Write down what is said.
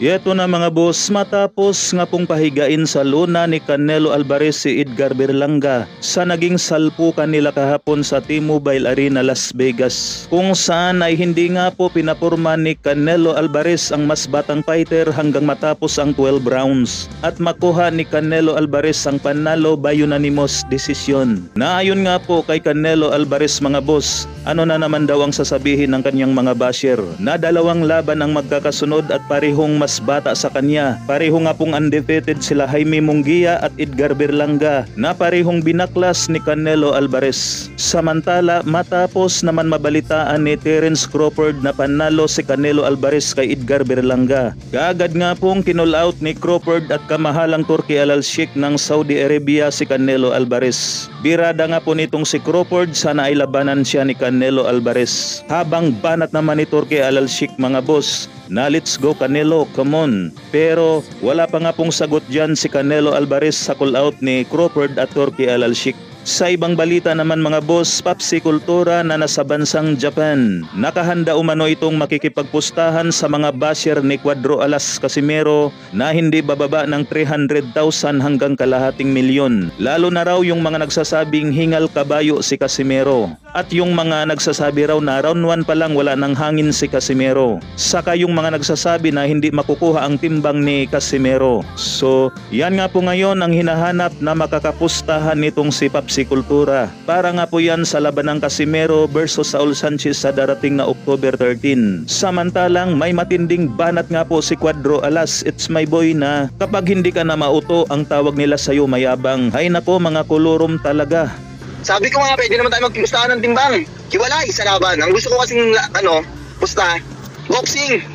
Ito na mga boss, matapos nga pong pahigain sa luna ni Canelo Alvarez si Edgar Berlanga sa naging salpukan nila kahapon sa T-Mobile Arena, Las Vegas, kung saan ay hindi nga po pinapurma ni Canelo Alvarez ang mas batang fighter hanggang matapos ang 12 rounds at makuha ni Canelo Alvarez ang panalo by unanimous decision. Naayon nga po kay Canelo Alvarez mga boss, ano na naman daw ang sasabihin ng kanyang mga basher na dalawang laban ang magkakasunod at parehong mas bata sa kanya. Pareho nga pong undefeated sila Jaime Munguia at Edgar Berlanga na parehong binaklas ni Canelo Alvarez. Samantala, matapos naman mabalitaan ni Terence Crawford na panalo si Canelo Alvarez kay Edgar Berlanga, kaagad nga pong kinall out ni Crawford at kamahalang Turki Al-Sheikh ng Saudi Arabia si Canelo Alvarez. Birada nga po nitong si Crawford, sana ay labanan siya ni Canelo Alvarez. Habang banat naman ni Turki Al-Sheikh mga boss na let's go Canelo, come on. Pero wala pa nga pong sagot dyan si Canelo Alvarez sa call out ni Crawford at Turki Al-Sheikh. Sa ibang balita naman mga boss, Papsi Kultura na nasa bansang Japan. Nakahanda umano itong makikipagpustahan sa mga basher ni Cuadro Alas Casimero na hindi bababa ng 300,000 hanggang kalahating milyon. Lalo na raw yung mga nagsasabing hingal kabayo si Casimero. At yung mga nagsasabi raw na round 1 pa lang wala ng hangin si Casimero. Saka yung mga nagsasabi na hindi makukuha ang timbang ni Casimero. So, yan nga po ngayon ang hinahanap na makakapustahan nitong si Papsi Kultura. Para nga po yan sa laban ng Casimero versus Saul Sanchez sa darating na October 13. Samantalang may matinding banat nga po si Cuadro Alas, it's my boy, na kapag hindi ka na mauto ang tawag nila sa'yo mayabang. Hay nako mga kolorom talaga. Sabi ko nga, pwede naman tayo magpustahan ng timbang. Hiwalay sa laban. Ang gusto ko kasing, pusta, boxing.